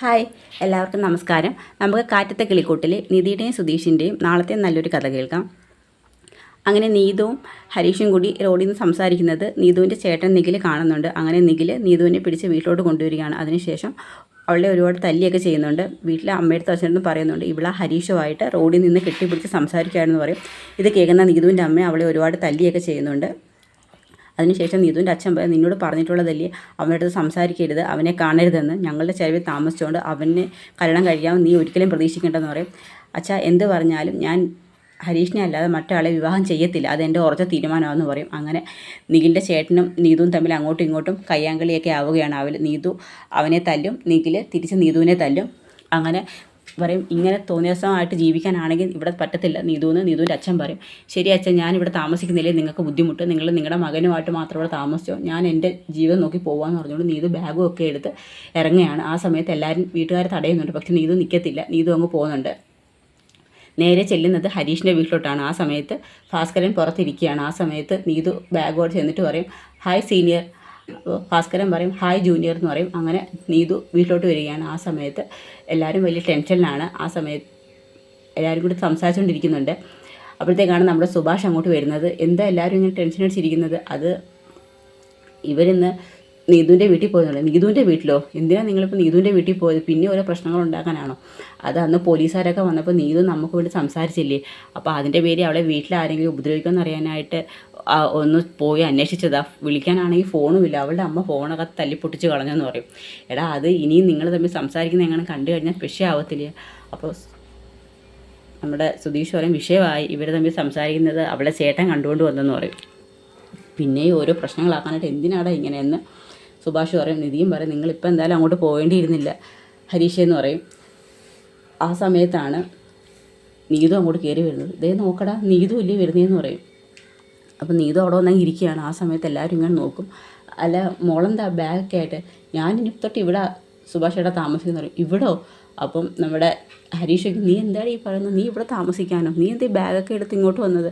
Hi, എല്ലാവർക്കും നമസ്കാരം. നമുക്ക് കാറ്റത്തെ കിളിക്കൂട്ടിൽ നിധിയുടെയും സുധീഷിൻ്റെയും നാളത്തെ നല്ലൊരു കഥ കേൾക്കാം. അങ്ങനെ നീതുവും ഹരീഷും കൂടി റോഡിൽ നിന്ന് സംസാരിക്കുന്നത് നീതുവിൻ്റെ ചേട്ടൻ നിഖിൽ കാണുന്നുണ്ട്. അങ്ങനെ നിഖിൽ നീതുവിനെ പിടിച്ച് വീട്ടിലോട്ട് കൊണ്ടുവരികയാണ്. അതിനുശേഷം അവളെ ഒരുപാട് തല്ലിയൊക്കെ ചെയ്യുന്നുണ്ട്. വീട്ടിലെ അമ്മയുടെ അച്ഛനോടും പറയുന്നുണ്ട് ഇവിടെ ഹരീഷുമായിട്ട് റോഡിൽ നിന്ന് കെട്ടിപ്പിടിച്ച് സംസാരിക്കുകയാണെന്ന് പറയും. ഇത് കേൾക്കുന്ന നീതുവിൻ്റെ അമ്മ അവളെ ഒരുപാട് തല്ലിയൊക്കെ ചെയ്യുന്നുണ്ട്. അതിനുശേഷം നീതുവിൻ്റെ അച്ഛൻ നിന്നോട് പറഞ്ഞിട്ടുള്ളതല്ലേ അവൻ്റെ അടുത്ത് സംസാരിക്കരുത്, അവനെ കാണരുതെന്ന്. ഞങ്ങളുടെ ചെലവിൽ താമസിച്ചുകൊണ്ട് അവന് കല്യാണം കഴിയാൻ നീ ഒരിക്കലും പ്രതീക്ഷിക്കേണ്ടെന്ന് പറയും. അച്ഛാ, എന്ത് പറഞ്ഞാലും ഞാൻ ഹരീഷിനെ അല്ലാതെ മറ്റൊരാളെ വിവാഹം ചെയ്യത്തില്ല, അതെൻ്റെ ഉറച്ച തീരുമാനമാണെന്ന് പറയും. അങ്ങനെ നിഖിലിൻ്റെ ചേട്ടനും നീതുവും തമ്മിൽ അങ്ങോട്ടും ഇങ്ങോട്ടും കയ്യാങ്കളിയൊക്കെ ആവുകയാണ്. നീതു അവനെ തല്ലും, നിഖിൽ തിരിച്ച് നീതുവിനെ തല്ലും. അങ്ങനെ പറയും ഇങ്ങനെ തോന്നിയാസമായിട്ട് ജീവിക്കാനാണെങ്കിൽ ഇവിടെ പറ്റത്തില്ല നീതുവിൻ്റെ അച്ഛൻ പറയും. ശരി അച്ഛൻ, ഞാനിവിടെ താമസിക്കുന്നില്ലേ, നിങ്ങൾക്ക് ബുദ്ധിമുട്ട്, നിങ്ങൾ നിങ്ങളുടെ മകനുമായിട്ട് മാത്രം ഇവിടെ താമസിച്ചോ, ഞാൻ എൻ്റെ ജീവിതം നോക്കി പോകാമെന്ന് പറഞ്ഞുകൊണ്ട് നീതു ബാഗും ഒക്കെ എടുത്ത് ഇറങ്ങുകയാണ്. ആ സമയത്ത് എല്ലാവരും വീട്ടുകാർ തടയുന്നുണ്ട്. പക്ഷേ നീതു നിൽക്കത്തില്ല, നീതു അങ്ങ് പോകുന്നുണ്ട്. നേരെ ചെല്ലുന്നത് ഹരീഷിൻ്റെ വീട്ടിലോട്ടാണ്. ആ സമയത്ത് ഭാസ്കരൻ പുറത്തിരിക്കുകയാണ്. ആ സമയത്ത് നീതു ബാഗോട് ചെന്നിട്ട് പറയും ഹായ് സീനിയർ. അപ്പോൾ ഭാസ്കരൻ പറയും ഹായ് ജൂനിയർ എന്ന് പറയും. അങ്ങനെ നീതു വീട്ടിലോട്ട് വരികയാണ്. ആ സമയത്ത് എല്ലാവരും വലിയ ടെൻഷനിലാണ്. ആ സമയത്ത് എല്ലാവരും കൂടി സംസാരിച്ചുകൊണ്ടിരിക്കുന്നുണ്ട്. അപ്പോഴത്തേക്കാണ് നമ്മുടെ സുഭാഷ് അങ്ങോട്ട് വരുന്നത്. എന്താ എല്ലാവരും ഇങ്ങനെ ടെൻഷൻ അടിച്ചിരിക്കുന്നത്? അത് ഇവരിന്ന് നീതുവിൻ്റെ വീട്ടിൽ പോയതുകൊണ്ട്. നീതുവിൻ്റെ വീട്ടിലോ? എന്തിനാണ് നിങ്ങളിപ്പോൾ നീതുവിൻ്റെ വീട്ടിൽ പോയത്? പിന്നെ ഓരോ പ്രശ്നങ്ങൾ ഉണ്ടാക്കാനാണോ? അത് അന്ന് പോലീസുകാരൊക്കെ വന്നപ്പോൾ നീതു നമുക്ക് വേണ്ടി സംസാരിച്ചില്ലേ, അപ്പോൾ അതിൻ്റെ പേര് അവളെ വീട്ടിൽ ആരെങ്കിലും ഉപദ്രവിക്കുമെന്ന് അറിയാനായിട്ട് ഒന്ന് പോയി അന്വേഷിച്ചതാ. വിളിക്കാനാണെങ്കിൽ ഫോണുമില്ല, അവളുടെ അമ്മ ഫോണൊക്കെ തല്ലിപ്പൊട്ടിച്ച് കളഞ്ഞെന്ന് പറയും. എടാ, അത് ഇനിയും നിങ്ങൾ തമ്മിൽ സംസാരിക്കുന്ന എങ്ങനെ കണ്ടു കഴിഞ്ഞാൽ വിഷയമാവത്തില്ല. അപ്പോൾ നമ്മുടെ സുധീഷ് പറയും വിഷയമായി, ഇവർ തമ്മിൽ സംസാരിക്കുന്നത് അവളെ ചേട്ടൻ കണ്ടുകൊണ്ട് വന്നെന്ന് പറയും. പിന്നെയും ഓരോ പ്രശ്നങ്ങളാക്കാനായിട്ട് എന്തിനാടാ ഇങ്ങനെയെന്ന് സുഭാഷ് പറയും. നിധിയും പറയും നിങ്ങളിപ്പോൾ എന്തായാലും അങ്ങോട്ട് പോകേണ്ടിയിരുന്നില്ല ഹരീഷെന്ന് പറയും. ആ സമയത്താണ് നീതു അങ്ങോട്ട് കയറി വരുന്നത്. ഇതേ നോക്കടാ, നീതു ഇല്ലേ വരുന്നതെന്ന് പറയും. അപ്പം നീതു അവിടെ വന്നാൽ ഇരിക്കുകയാണ്. ആ സമയത്ത് എല്ലാവരും ഇങ്ങനെ നോക്കും. അല്ല മോളെന്താ ബാഗൊക്കെ ആയിട്ട്? ഞാനിനി തൊട്ട് ഇവിടെ സുഭാഷേട്ടാ താമസിക്കുന്ന പറയും. ഇവിടോ? അപ്പം നമ്മുടെ ഹരീഷയ്ക്ക് നീ എന്താണ് ഈ പറയുന്നത്? നീ ഇവിടെ താമസിക്കാനോ? നീ എന്തേ ബാഗൊക്കെ എടുത്ത് ഇങ്ങോട്ട് വന്നത്?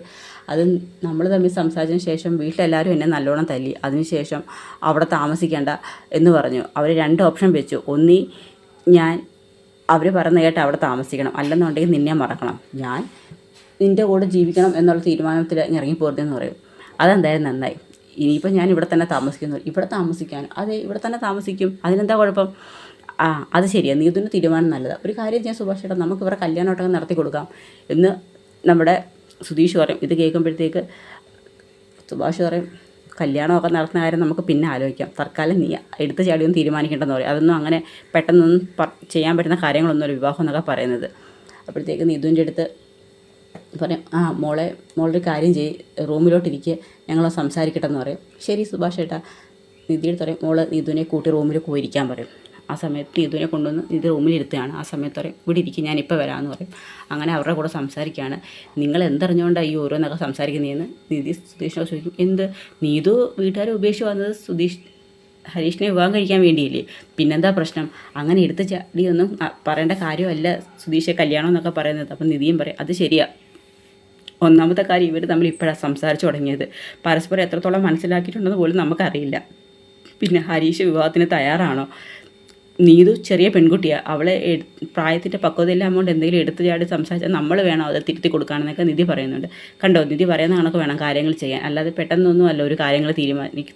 അത് നമ്മൾ തമ്മിൽ സംസാരിച്ചതിന് ശേഷം വീട്ടിലെല്ലാവരും എന്നെ നല്ലോണം തല്ലി. അതിനുശേഷം അവിടെ താമസിക്കേണ്ട എന്ന് പറഞ്ഞു. അവർ 2 ഓപ്ഷൻ വെച്ചു. ഒന്നീ ഞാൻ അവർ പറയുന്ന കേട്ട് അവിടെ താമസിക്കണം, അല്ലെന്നുണ്ടെങ്കിൽ നിന്നെ മറക്കണം, ഞാൻ നിൻ്റെ കൂടെ ജീവിക്കണം എന്നുള്ള തീരുമാനത്തിൽ ഇറങ്ങിപ്പോരുതെന്ന് പറയും. അതെന്തായാലും നന്നായി. ഇനിയിപ്പോൾ ഞാൻ ഇവിടെ തന്നെ താമസിക്കുന്നു. ഇവിടെ താമസിക്കാനും? അതെ, ഇവിടെ തന്നെ താമസിക്കും, അതിനെന്താ കുഴപ്പം? അത് ശരിയാണ്, നീതുവിൻ്റെ തീരുമാനം നല്ലതാണ്. ഒരു കാര്യം ചെയ്യാൻ സുഭാഷ് ചേട്ടാ, നമുക്ക് ഇവരെ കല്യാണമൊക്കെ നടത്തി കൊടുക്കാം എന്ന് നമ്മുടെ സുധീഷ് പറയും. ഇത് കേൾക്കുമ്പോഴത്തേക്ക് സുഭാഷ് പറയും കല്യാണമൊക്കെ നടത്തുന്ന കാര്യം നമുക്ക് പിന്നെ ആലോചിക്കാം, തൽക്കാലം നീ എടുത്ത് ചാടിയൊന്നും തീരുമാനിക്കേണ്ടെന്ന് പറയും. അതൊന്നും അങ്ങനെ പെട്ടെന്നൊന്നും ചെയ്യാൻ പറ്റുന്ന കാര്യങ്ങളൊന്നുമല്ല വിവാഹം എന്നൊക്കെ പറയുന്നത്. അപ്പോഴത്തേക്ക് നീതുവിൻ്റെ അടുത്ത് പറയും മോളൊരു കാര്യം റൂമിലോട്ടിരിക്കുക, ഞങ്ങൾ സംസാരിക്കട്ടെ എന്ന് പറയും. ശരി സുഭാഷ് ചേട്ടാ. നിധിയുടെ പറയും നീതുവിനെ കൂട്ടി റൂമിൽ പോയിരിക്കാൻ പറയും. ആ സമയത്ത് നീതുവിനെ കൊണ്ടുവന്ന് നിധി റൂമിൽ ഇരുത്തുകയാണ്. ആ സമയത്ത് പറയും ഇവിടെ ഇരിക്കും, ഞാനിപ്പോൾ വരാമെന്ന് പറയും. അങ്ങനെ അവരുടെ കൂടെ സംസാരിക്കുകയാണ്. നിങ്ങൾ എന്തറിഞ്ഞുകൊണ്ടാണ് ഈ ഓരോന്നൊക്കെ സംസാരിക്കുന്നതെന്ന് നിധി സുധീഷിനോട് ചോദിക്കും. എന്ത് നീതു വീട്ടുകാരെ ഉപേക്ഷിച്ച് വന്നത് ഹരീഷിനെ വിവാഹം കഴിക്കാൻ വേണ്ടിയില്ലേ? പിന്നെന്താ പ്രശ്നം? അങ്ങനെ എടുത്ത് ചാടിയൊന്നും പറയേണ്ട കാര്യമല്ല സുധീഷെ കല്യാണം എന്നൊക്കെ പറയുന്നത്. അപ്പം നിധിയും പറയും അത് ശരിയാ, ഒന്നാമത്തെ കാര്യം ഇവർ തമ്മിൽ ഇപ്പോഴാണ് സംസാരിച്ചു തുടങ്ങിയത്, പരസ്പരം എത്രത്തോളം മനസ്സിലാക്കിയിട്ടുണ്ടെന്ന് പോലും നമുക്കറിയില്ല. പിന്നെ ഹരീഷ് വിവാഹത്തിന് തയ്യാറാണോ? നീതു ചെറിയ പെൺകുട്ടിയാണ്, അവളെ പ്രായത്തിൻ്റെ പക്വതയെല്ലാം കൊണ്ട് എന്തെങ്കിലും എടുത്തു ചാടി സംസാരിച്ചാൽ നമ്മൾ വേണം അത് തിരുത്തി കൊടുക്കുകയാണെന്നൊക്കെ നിധി പറയുന്നുണ്ട്. കണ്ടോ, നിധി പറയുന്ന കണക്ക് വേണം കാര്യങ്ങൾ ചെയ്യാൻ, അല്ലാതെ പെട്ടെന്നൊന്നും അല്ല ഒരു കാര്യങ്ങൾ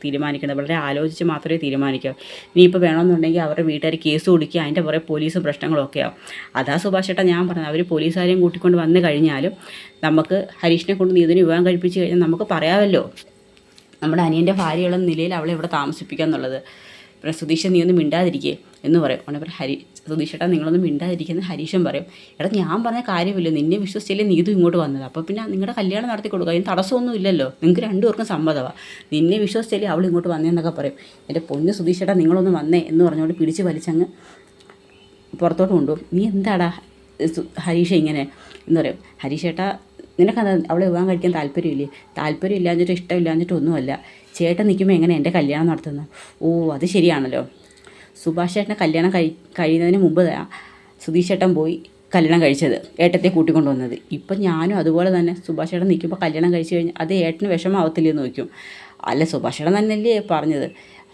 തീരുമാനിക്കേണ്ടത്. വളരെ ആലോചിച്ച് മാത്രമേ തീരുമാനിക്കാവൂ. ഇനിയിപ്പോൾ വേണമെന്നുണ്ടെങ്കിൽ അവരുടെ വീട്ടുകാർ കേസ് കൊടുക്കുക, അതിൻ്റെ പുറകെ പോലീസും പ്രശ്നങ്ങളൊക്കെ ആവും. അതാ സുഭാഷ് ചേട്ടാ ഞാൻ പറഞ്ഞത്, അവർ പോലീസുകാരെയും കൂട്ടിക്കൊണ്ട് വന്നു കഴിഞ്ഞാലും നമുക്ക് ഹരീഷിനെ കൊണ്ട് നീതുവിനെ വിവാഹം കഴിപ്പിച്ച് കഴിഞ്ഞാൽ നമുക്ക് പറയാമല്ലോ നമ്മുടെ അനിയൻ്റെ ഭാര്യയുള്ള നിലയിൽ അവളെ ഇവിടെ താമസിപ്പിക്കുക എന്നുള്ളത്. പിന്നെ സുധീഷ നീ ഒന്നും മിണ്ടാതിരിക്കേ എന്ന് പറയും. ഉടനെ സുധീഷേട്ടാ നിങ്ങളൊന്നും മിണ്ടാതിരിക്കുന്ന ഹരീഷൻ പറയും. എടാ ഞാൻ പറഞ്ഞ കാര്യമില്ല, നിന്നെ വിശ്വസിച്ചല്ലേ നീതു ഇങ്ങോട്ട് വന്നത്, അപ്പോൾ പിന്നെ നിങ്ങളുടെ കല്യാണം നടത്തി കൊടുക്കുക, അതിന് തടസ്സമൊന്നും ഇല്ലല്ലോ, നിങ്ങൾക്ക് 2 പേർക്കും സമ്മതമാണ്, നിന്നെ വിശ്വസിച്ചല്ലേ അവൾ ഇങ്ങോട്ട് വന്നതെന്നൊക്കെ പറയും. എൻ്റെ പൊന്ന് സുധീഷേട്ടാ നിങ്ങളൊന്ന് വന്നേ എന്ന് പറഞ്ഞുകൊണ്ട് പിടിച്ച് വലിച്ചങ്ങ് പുറത്തോട്ട് കൊണ്ടുപോകും. നീ എന്താടാ ഹരീഷ ഇങ്ങനെ എന്ന് പറയും. ഹരീഷേട്ടാ നിനക്കത് അവളെ വിവാഹം കഴിക്കാൻ താല്പര്യമില്ലാഞ്ഞിട്ട് ഇഷ്ടമില്ലാഞ്ഞിട്ട് ഒന്നുമല്ല, ചേട്ടൻ നിൽക്കുമ്പോൾ എങ്ങനെ എൻ്റെ കല്യാണം നടത്തുന്നത്? ഓ അത് ശരിയാണല്ലോ. സുഭാഷ് ചേട്ടനെ കല്യാണം കഴിയുന്നതിന് മുമ്പ് സുധീഷ് ചേട്ടൻ പോയി കല്യാണം കഴിച്ചത്, ഏട്ടത്തെ കൂട്ടിക്കൊണ്ട് വന്നത്. ഇപ്പം ഞാനും അതുപോലെ തന്നെ സുഭാഷ് ചേട്ടൻ നിൽക്കുമ്പോൾ കല്യാണം കഴിച്ച് കഴിഞ്ഞാൽ അത് ഏട്ടന് വിഷമാവത്തില്ലെന്ന് ചോദിക്കും. അല്ല സുഭാഷ് ചേട്ടൻ തന്നെയല്ലേ പറഞ്ഞത്,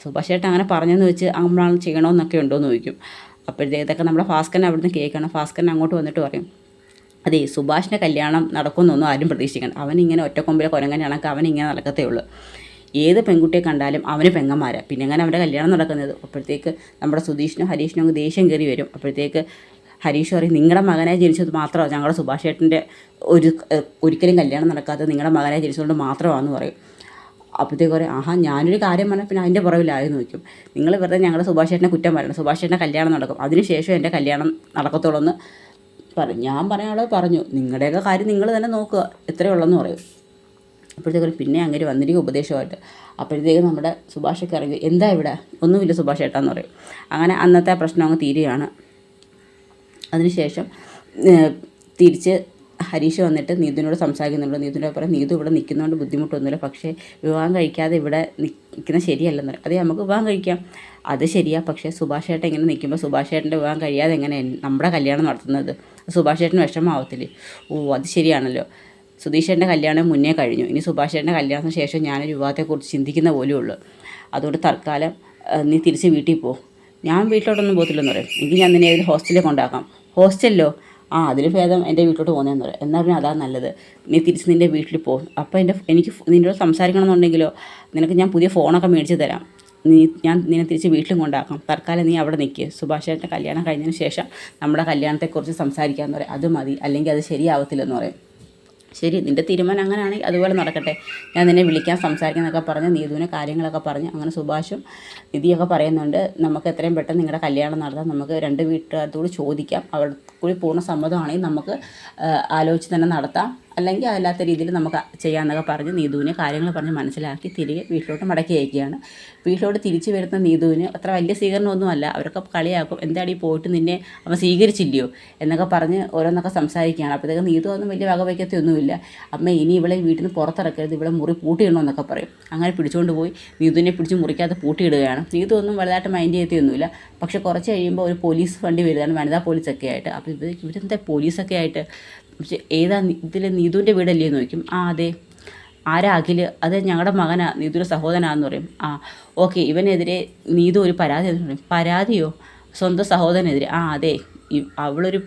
സുഭാഷ് ചേട്ടൻ അങ്ങനെ പറഞ്ഞെന്ന് വെച്ച് നമ്മളാണ് ചെയ്യണമെന്നൊക്കെ ഉണ്ടോയെന്ന് ചോദിക്കും. അപ്പോഴത്തേക്കൊക്കെ നമ്മുടെ ഭാസ്കരൻ അവിടുന്ന് കേൾക്കണം. ഭാസ്കരൻ അങ്ങോട്ട് വന്നിട്ട് പറയും, അതെ സുഭാഷിൻ്റെ കല്യാണം നടക്കുമെന്നൊന്നും ആരും പ്രതീക്ഷിക്കണം. അവനിങ്ങനെ ഒറ്റക്കൊമ്പിലെ കുരങ്ങൻ കണക്ക് അവനിങ്ങനെ നടക്കത്തേ ഉള്ളൂ. ഏത് പെൺകുട്ടിയെ കണ്ടാലും അവന് പെങ്ങന്മാരാണ്, പിന്നെ എങ്ങനെ അവൻ്റെ കല്യാണം നടക്കുന്നത്? അപ്പോഴത്തേക്ക് നമ്മുടെ സുധീഷിനും ഹരീഷിനും അങ്ങ് ദേഷ്യം കയറി വരും. അപ്പോഴത്തേക്ക് ഹരീഷ് പറയും, നിങ്ങളുടെ മകനായി ജനിച്ചത് മാത്രമാണ് ഞങ്ങളുടെ സുഭാഷ് ചേട്ടൻ്റെ ഒരിക്കലും കല്യാണം നടക്കാത്തത് നിങ്ങളുടെ മകനായി ജനിച്ചതുകൊണ്ട് മാത്രമാണെന്ന് പറയും. അപ്പോഴത്തേക്ക് പറയും, ആഹാ ഞാനൊരു കാര്യം പറഞ്ഞാൽ പിന്നെ അതിൻ്റെ പുറകിലായെന്ന് നോക്കും. നിങ്ങൾ വെറുതെ ഞങ്ങളുടെ സുഭാഷ് ചേട്ടനെ കുറ്റം പറയണം, സുഭാഷ് ചേട്ടൻ്റെ കല്യാണം നടക്കും, അതിനുശേഷം എൻ്റെ കല്യാണം നടക്കത്തുള്ളൂ എന്ന് പറയും. ഞാൻ പറയാനുള്ളത് പറഞ്ഞു, നിങ്ങളുടെയൊക്കെ കാര്യം നിങ്ങൾ തന്നെ നോക്കുക, എത്രയേ ഉള്ളെന്ന് പറയും. അപ്പോഴത്തേക്കും പിന്നെ അങ്ങനെ വന്നിരിക്കും ഉപദേശമായിട്ട്. അപ്പോഴത്തേക്കും നമ്മുടെ സുഭാഷൊക്കെ ഇറങ്ങി, എന്താ ഇവിടെ? ഒന്നുമില്ല സുഭാഷ് ചേട്ടാന്ന് പറയും. അങ്ങനെ അന്നത്തെ ആ പ്രശ്നം അങ്ങ് തീരുകയാണ്. അതിനുശേഷം തിരിച്ച് ഹരീഷ് വന്നിട്ട് നീതുവിനോട് സംസാരിക്കുന്നുണ്ട്. നീതുവിനോട് പറയും, നീതു ഇവിടെ നിൽക്കുന്നതുകൊണ്ട് ബുദ്ധിമുട്ടൊന്നുമില്ല, പക്ഷേ വിവാഹം കഴിക്കാതെ ഇവിടെ നിൽക്കുന്നത് ശരിയല്ലെന്ന് പറയും. അതേ നമുക്ക് വിവാഹം കഴിക്കാം, അത് ശരിയാ, പക്ഷേ സുഭാഷ് ചേട്ടൻ ഇങ്ങനെ നിൽക്കുമ്പോൾ സുഭാഷ് ചേട്ടൻ്റെ വിവാഹം കഴിയാതെ എങ്ങനെ നമ്മുടെ കല്യാണം നടത്തുന്നത്? സുഭാഷ് ചേട്ടന് വിഷമമാവത്തില്ലേ? ഓ അത് ശരിയാണല്ലോ, സുധീഷേട്ടൻ്റെ കല്യാണം മുന്നേ കഴിഞ്ഞു, ഇനി സുഭാഷ് ചേട്ടൻ്റെ കല്യാണത്തിന് ശേഷം ഞാനൊരു വിവാഹത്തെക്കുറിച്ച് ചിന്തിക്കുന്ന പോലും ഉള്ളൂ. അതുകൊണ്ട് തൽക്കാലം നീ തിരിച്ച് വീട്ടിൽ പോ. ഞാൻ വീട്ടിലോട്ടൊന്നും പോകത്തില്ലെന്ന് പറയും. എങ്കിൽ ഞാൻ നിന്നെ ഏതെങ്കിലും ഹോസ്റ്റലിൽ കൊണ്ടാക്കാം. ഹോസ്റ്റലിലോ? ആ അതിന് ഭേദം എൻ്റെ വീട്ടിലോട്ട് പോകുന്നതെന്ന് പറയും. എന്നാൽ പിന്നെ അതാ നല്ലത്, നീ തിരിച്ച് നിൻ്റെ വീട്ടിൽ പോകും. അപ്പോൾ എനിക്ക് നിന്നോട് സംസാരിക്കണമെന്നുണ്ടെങ്കിലോ നിനക്ക് ഞാൻ പുതിയ ഫോണൊക്കെ മേടിച്ച് തരാം, ഞാൻ നിന്നെ തിരിച്ച് വീട്ടിലും കൊണ്ടാക്കാം. തൽക്കാലം നീ അവിടെ നിൽക്കുക, സുഭാഷ് ചേട്ടൻ്റെ കല്യാണം കഴിഞ്ഞതിന് ശേഷം നമ്മുടെ കല്യാണത്തെക്കുറിച്ച് സംസാരിക്കാമെന്ന് പറയും. അത് മതി, അല്ലെങ്കിൽ അത് ശരിയാവത്തില്ലെന്ന് പറയും. ശരി, നിൻ്റെ തീരുമാനം അങ്ങനെയാണെങ്കിൽ അതുപോലെ നടക്കട്ടെ, ഞാൻ നിന്നെ വിളിക്കാൻ സംസാരിക്കാമെന്നൊക്കെ പറഞ്ഞ് നീതുവിനെ കാര്യങ്ങളൊക്കെ പറഞ്ഞ് അങ്ങനെ സുഭാഷും നിധിയൊക്കെ പറയുന്നുണ്ട്, നമുക്ക് എത്രയും പെട്ടെന്ന് നിങ്ങളുടെ കല്യാണം നടത്താം, നമുക്ക് രണ്ട് വീട്ടുകാരോട് ചോദിക്കാം, അവിടെ കൂടി പൂർണ്ണ സമ്മതമാണെങ്കിൽ നമുക്ക് ആലോചിച്ച് തന്നെ നടത്താം, അല്ലെങ്കിൽ അല്ലാത്ത രീതിയിൽ നമുക്ക് ചെയ്യാമെന്നൊക്കെ പറഞ്ഞ് നീതുവിനെ കാര്യങ്ങൾ പറഞ്ഞ് മനസ്സിലാക്കി തിരികെ വീട്ടിലോട്ട് മടക്കി അയക്കുകയാണ്. വീട്ടിലോട്ട് തിരിച്ചു വരുന്ന നീതുവിന് അത്ര വലിയ സ്വീകരണമൊന്നുമല്ല, അവരൊക്കെ കളിയാക്കും, എന്താടി പോയിട്ട് നിന്നെ അവൻ സ്വീകരിച്ചില്ലയോ എന്നൊക്കെ പറഞ്ഞ് ഓരോന്നൊക്കെ സംസാരിക്കുകയാണ്. അപ്പോഴത്തേക്ക് നീതു ഒന്നും വലിയ വകവയ്ക്കത്തൊന്നുമില്ല. അമ്മ ഇനി ഇവളെ വീട്ടിൽ നിന്ന് പുറത്തിറക്കരുത്, ഇവിടെ മുറി പൂട്ടിയിടണമെന്നൊക്കെ പറയും. അങ്ങനെ പിടിച്ചുകൊണ്ട് പോയി നീതുവിനെ പിടിച്ച് മുറിക്കകത്ത് പൂട്ടിയിടുകയാണ്. നീതു ഒന്നും വലുതായിട്ട് മൈൻഡ് ചെയ്യത്തൊന്നുമില്ല. പക്ഷെ കുറച്ച് കഴിയുമ്പോൾ ഒരു പോലീസ് വണ്ടി വരുന്നതാണ്, വനിതാ പോലീസൊക്കെ ആയിട്ട്. അപ്പോൾ ഇവരെന്താ പോലീസൊക്കെ ആയിട്ട്, പക്ഷേ ഏതാ ഇതിൽ നീതുവിൻ്റെ വീടല്ലേ എന്ന് ചോദിക്കും. ആ അതെ. ആരാ അഖിൽ? അത് ഞങ്ങളുടെ മകനാ, നീതുവിൻ്റെ സഹോദരനാന്ന് പറയും. ആ ഓക്കെ, ഇവനെതിരെ നീതു ഒരു പരാതി എന്ന് പറയും. പരാതിയോ? സ്വന്തം സഹോദരനെതിരെ? ആ അതെ, അവളൊരു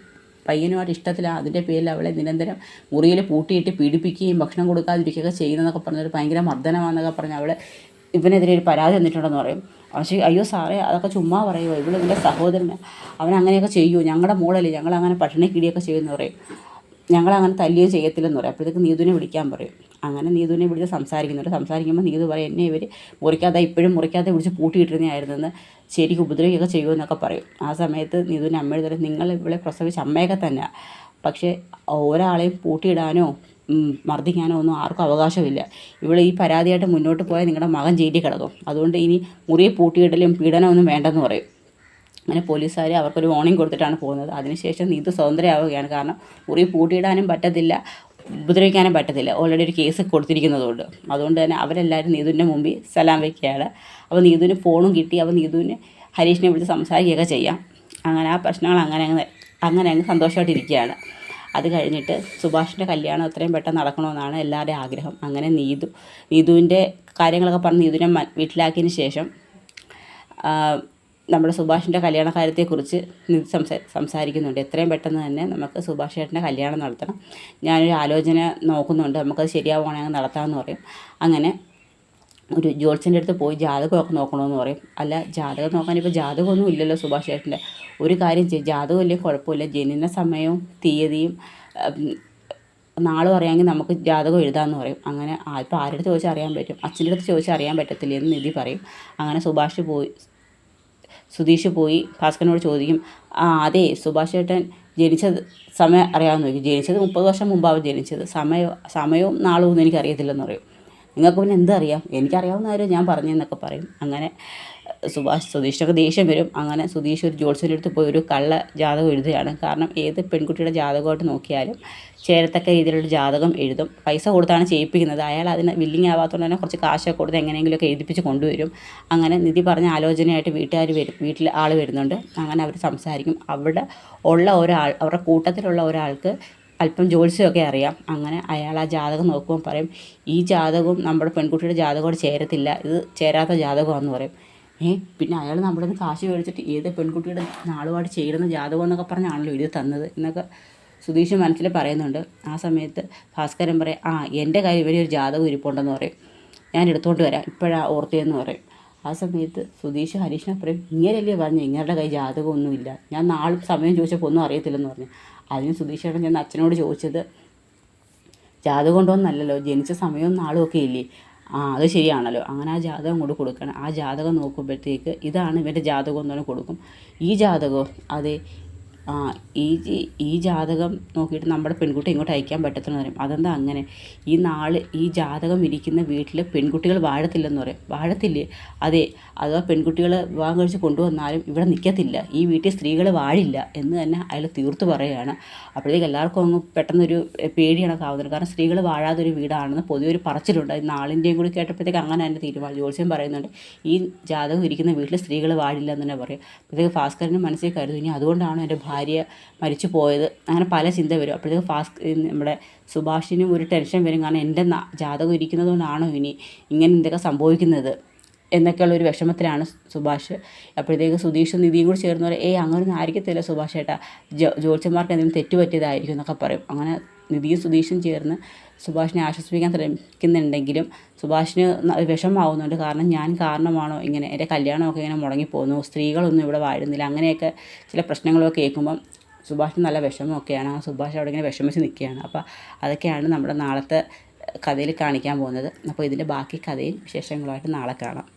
പയ്യനുമായിട്ട് ഇഷ്ടത്തിലാണ്, അതിൻ്റെ പേരിൽ അവളെ നിരന്തരം മുറിയിൽ പൂട്ടിയിട്ട് പീഡിപ്പിക്കുകയും ഭക്ഷണം കൊടുക്കാതിരിക്കുകയൊക്കെ ചെയ്യുന്നതെന്നൊക്കെ പറഞ്ഞൊരു ഭയങ്കര മർദ്ദനമാണെന്നൊക്കെ പറഞ്ഞ് അവൾ ഇവനെതിരെ ഒരു പരാതി തന്നിട്ടുണ്ടെന്ന് പറയും. പക്ഷേ അയ്യോ സാറേ അതൊക്കെ ചുമ്മാ പറയുമോ, ഇവിടെ നിൻ്റെ സഹോദരന് അവൻ അങ്ങനെയൊക്കെ ചെയ്യുമോ, ഞങ്ങളുടെ മോളല്ലേ, ഞങ്ങളങ്ങനെ പട്ടിണി കിടിയൊക്കെ ചെയ്യുമെന്ന് പറയും, ഞങ്ങളങ്ങനെ തല്ലിയോ ചെയ്യത്തില്ലെന്ന് പറയും. അപ്പോഴത്തേക്ക് നീതുവിനെ വിളിക്കാൻ പറയും. അങ്ങനെ നീതുവിനെ വിളിച്ച് സംസാരിക്കുമ്പോൾ നീതു പറയും, എന്നെ ഇവർ മുറിക്കാതെ ഇപ്പോഴും മുറിക്കാതെ വിളിച്ച് പൂട്ടിയിട്ടിരുന്നതായിരുന്നെന്ന്, ശരിക്കും ഉപദ്രവിക്കുകയൊക്കെ ചെയ്യുമെന്നൊക്കെ പറയും. ആ സമയത്ത് നീതുവിൻ്റെ അമ്മയോട് പറയും, നിങ്ങൾ ഇവിടെ പ്രസവിച്ച അമ്മയൊക്കെ തന്നെ, പക്ഷേ ഒരാളെയും പൂട്ടിയിടാനോ മർദ്ദിക്കാനോ ഒന്നും ആർക്കും അവകാശമില്ല. ഇവിടെ ഈ പരാതിയായിട്ട് മുന്നോട്ട് പോയാൽ നിങ്ങളുടെ മകൻ ജയിലിൽ കിടക്കും, അതുകൊണ്ട് ഇനി മുറിയെ പൂട്ടിയിടലും പീഡനമൊന്നും വേണ്ടെന്ന് പറയും. അങ്ങനെ പോലീസുകാർ അവർക്കൊരു വാർണിംഗ് കൊടുത്തിട്ടാണ് പോകുന്നത്. അതിനുശേഷം നീതു സ്വതന്ത്രയാവുകയാണ്. കാരണം മുറി പൂട്ടിയിടാനും പറ്റത്തില്ല, ഉപദ്രവിക്കാനും പറ്റത്തില്ല, ഓൾറെഡി ഒരു കേസ് കൊടുത്തിരിക്കുന്നതുകൊണ്ട്. അതുകൊണ്ട് തന്നെ അവരെല്ലാവരും നീതുവിൻ്റെ മുമ്പിൽ സലാം വയ്ക്കുകയാണ്. അപ്പോൾ നീതുവിന് ഫോണും കിട്ടി. അപ്പോൾ നീതുവിന് ഹരീഷിനെ വിളിച്ച് സംസാരിക്കുകയൊക്കെ ചെയ്യാം. അങ്ങനെ ആ പ്രശ്നങ്ങൾ അങ്ങനെ സന്തോഷമായിട്ടിരിക്കുകയാണ്. അത് കഴിഞ്ഞിട്ട് സുഭാഷിൻ്റെ കല്യാണം എത്രയും പെട്ടെന്ന് നടക്കണമെന്നാണ് എല്ലാവരുടെയും ആഗ്രഹം. അങ്ങനെ നീതുവിൻ്റെ കാര്യങ്ങളൊക്കെ പറഞ്ഞ് നീതുവിനെ വീട്ടിലാക്കിയതിന് ശേഷം നമ്മുടെ സുഭാഷിൻ്റെ കല്യാണ കാര്യത്തെക്കുറിച്ച് സംസാരിക്കുന്നുണ്ട്. എത്രയും പെട്ടെന്ന് തന്നെ നമുക്ക് സുഭാഷ് ചേട്ടൻ്റെ കല്യാണം നടത്തണം, ഞാനൊരു ആലോചന നോക്കുന്നുണ്ട്, നമുക്കത് ശരിയാവുകയാണെങ്കിൽ നടത്താമെന്ന് പറയും. അങ്ങനെ ഒരു ജോത്സ്യൻ്റെ അടുത്ത് പോയി ജാതകമൊക്കെ നോക്കണമെന്ന് പറയും. അല്ല ജാതകം നോക്കാനിപ്പോൾ ജാതകമൊന്നും ഇല്ലല്ലോ സുഭാഷ് ചേട്ടൻ്റെ, ഒരു കാര്യം ചെയ്യും, ജാതകം ഇല്ലെങ്കിൽ കുഴപ്പമില്ല, ജനന സമയവും തീയതിയും നാളും അറിയാമെങ്കിൽ നമുക്ക് ജാതകം എഴുതാമെന്ന് പറയും. അങ്ങനെ ഇപ്പോൾ ആരുടെ അടുത്ത് ചോദിച്ചാൽ അറിയാൻ പറ്റും, അച്ഛൻ്റെ അടുത്ത് ചോദിച്ചാൽ അറിയാൻ പറ്റത്തില്ല എന്ന് നിധി പറയും. അങ്ങനെ സുധീഷ് പോയി ഭാസ്കരനോട് ചോദിക്കും, ആ അതെ സുഭാഷ് ചേട്ടൻ ജനിച്ചത് സമയം അറിയാമെന്ന് ചോദിക്കും. ജനിച്ചത് 30 വർഷം മുമ്പാവും ജനിച്ചത്, സമയവും നാളും ഒന്നും എനിക്കറിയത്തില്ലെന്ന് പറയും. നിങ്ങൾക്ക് പിന്നെ എന്തറിയാം, എനിക്കറിയാവുന്ന കാര്യം ഞാൻ പറഞ്ഞെന്നൊക്കെ പറയും. അങ്ങനെ സുധീഷിനൊക്കെ ദേഷ്യം വരും. അങ്ങനെ സുധീഷ് ഒരു ജോത്സ്യൻ്റെ അടുത്ത് പോയി ഒരു കള്ള ജാതകം എഴുതുകയാണ്. കാരണം ഏത് പെൺകുട്ടിയുടെ ജാതകമായിട്ട് നോക്കിയാലും ചേരത്തക്ക രീതിയിലുള്ള ജാതകം എഴുതും. പൈസ കൊടുത്താണ് ചെയ്യിപ്പിക്കുന്നത്. അയാൾ അതിന് വില്ലിങ് ആവാത്തതുകൊണ്ട് തന്നെ കുറച്ച് കാശൊക്കെ കൊടുത്ത് എങ്ങനെയെങ്കിലുമൊക്കെ എഴുതിപ്പിച്ച് കൊണ്ടുവരും. അങ്ങനെ നിധി പറഞ്ഞ ആലോചനയായിട്ട് വീട്ടിൽ ആൾ വരുന്നുണ്ട്. അങ്ങനെ അവർ സംസാരിക്കും. അവിടെ ഉള്ള ഒരാൾ, അവരുടെ കൂട്ടത്തിലുള്ള ഒരാൾക്ക് അല്പം ജ്യോത്സ്യമൊക്കെ അറിയാം. അങ്ങനെ അയാൾ ആ ജാതകം നോക്കുമ്പോൾ പറയും, ഈ ജാതകവും നമ്മുടെ പെൺകുട്ടിയുടെ ജാതകത്തോട് ചേരത്തില്ല, ഇത് ചേരാത്ത ജാതകമാണെന്ന് പറയും. പിന്നെ അയാൾ നമ്മുടെ നിന്ന് കാശ് മേടിച്ചിട്ട് ഏത് പെൺകുട്ടിയുടെ നാളുമായിട്ട് ചേരുന്ന ജാതകം എന്നൊക്കെ പറഞ്ഞാണല്ലോ എഴുതി തന്നത് എന്നൊക്കെ സുധീഷ് മനസ്സിൽ പറയുന്നുണ്ട്. ആ സമയത്ത് ഭാസ്കരൻ പറയും, എൻ്റെ കാര്യം ഇവരെ ഒരു ജാതകം ഇരിപ്പുണ്ടെന്ന് പറയും, ഞാൻ എടുത്തുകൊണ്ട് വരാം, ഇപ്പോഴാണ് ഓർത്തിയെന്ന് പറയും. ആ സമയത്ത് സുധീഷ് ഹരീഷിനെ പറയും, ഇങ്ങനെയല്ലേ പറഞ്ഞു ഇങ്ങരുടെ കൈ ജാതകമൊന്നുമില്ല, ഞാൻ നാളും സമയം ചോദിച്ചപ്പോൾ ഒന്നും അറിയത്തില്ലെന്ന് പറഞ്ഞു. അതിന് സുധീഷേട്ടൻ ചെന്ന് അച്ഛനോട് ചോദിച്ചത്, ജാതകം കൊണ്ടൊന്നല്ലല്ലോ, ജനിച്ച സമയവും നാളും ഒക്കെ ഇല്ലേ, അത് ശരിയാണല്ലോ. അങ്ങനെ ആ ജാതകം കൊണ്ട് കൊടുക്കണം. ആ ജാതകം നോക്കുമ്പോഴത്തേക്ക് ഇതാണ് ഇവൻ്റെ ജാതകം എന്ന് പറഞ്ഞ് കൊടുക്കും. ഈ ജാതകം അതെ, ഈ ജാതകം നോക്കിയിട്ട് നമ്മുടെ പെൺകുട്ടി ഇങ്ങോട്ട് അയക്കാൻ പറ്റത്തില്ലെന്ന് പറയും. അതെന്താ അങ്ങനെ? ഈ ജാതകം ഇരിക്കുന്ന വീട്ടിൽ പെൺകുട്ടികൾ വാഴത്തില്ലെന്ന് പറയും. വാഴത്തില്ലേ? അതെ, അഥവാ പെൺകുട്ടികൾ വിവാഹം കഴിച്ച് കൊണ്ടുവന്നാലും ഇവിടെ നിൽക്കത്തില്ല, ഈ വീട്ടിൽ സ്ത്രീകൾ വാഴില്ല എന്ന് തന്നെ അയാൾ തീർത്ത് പറയുകയാണ്. അപ്പോഴത്തേക്ക് എല്ലാവർക്കും അങ്ങ് പെട്ടെന്നൊരു പേടിയാണ് ആവുന്നത്. കാരണം സ്ത്രീകൾ വാഴാതൊരു വീടാണെന്ന് പൊതുവെ ഒരു പറച്ചിലുണ്ട്. നാളിൻ്റെയും കൂടി കേട്ടപ്പോഴത്തേക്ക് അങ്ങനെ തന്നെ തീരുമാനം. ജോത്സ്യം പറയുന്നുണ്ട്, ഈ ജാതകം ഇരിക്കുന്ന വീട്ടിൽ സ്ത്രീകൾ വാഴില്ല എന്ന് തന്നെ പറയും. അപ്പോഴത്തേക്ക് ഭാസ്കരന് മനസ്സിൽ കരുതും, ഇനി അതുകൊണ്ടാണ് എൻ്റെ ഭാര്യ മരിച്ചു പോയത്. അങ്ങനെ പല ചിന്ത വരും. അപ്പോഴത്തേക്ക് നമ്മുടെ സുഭാഷിനും ഒരു ടെൻഷൻ വരും. കാരണം എൻ്റെ ജാതകം ഇരിക്കുന്നത് കൊണ്ടാണോ ഇനി ഇങ്ങനെ എന്തൊക്കെ സംഭവിക്കുന്നത് എന്നൊക്കെയുള്ളൊരു വിഷമത്തിലാണ് സുഭാഷ്. അപ്പോഴത്തേക്ക് സുധീഷും നിധിയും കൂടി ചേർന്ന് പറയും, അങ്ങനെയൊന്നും ആയിരിക്കത്തില്ല സുഭാഷ് ഏട്ടാ, ജ്യോത്സ്യന്മാർക്ക് എന്തെങ്കിലും തെറ്റുപറ്റിയതായിരിക്കും എന്നൊക്കെ പറയും. അങ്ങനെ നിധിയും സുധീഷും ചേർന്ന് സുഭാഷിനെ ആശ്വസിപ്പിക്കാൻ ശ്രമിക്കുന്നുണ്ടെങ്കിലും സുഭാഷിന് വിഷമമാവുന്നുണ്ട്. കാരണം ഞാൻ കാരണമാണോ ഇങ്ങനെ എൻ്റെ കല്യാണമൊക്കെ ഇങ്ങനെ മുടങ്ങിപ്പോകുന്നു, സ്ത്രീകളൊന്നും ഇവിടെ വാഴുന്നില്ല, അങ്ങനെയൊക്കെ ചില പ്രശ്നങ്ങളൊക്കെ കേൾക്കുമ്പം സുഭാഷിന് നല്ല വിഷമമൊക്കെയാണ്. സുഭാഷ് അവിടെ ഇങ്ങനെ വിഷമിച്ച് നിൽക്കുകയാണ്. അപ്പോൾ അതൊക്കെയാണ് നമ്മുടെ നാളത്തെ കഥയിൽ കാണിക്കാൻ പോകുന്നത്. അപ്പോൾ ഇതിൻ്റെ ബാക്കി കഥയും വിശേഷങ്ങളുമായിട്ട് നാളെ കാണാം.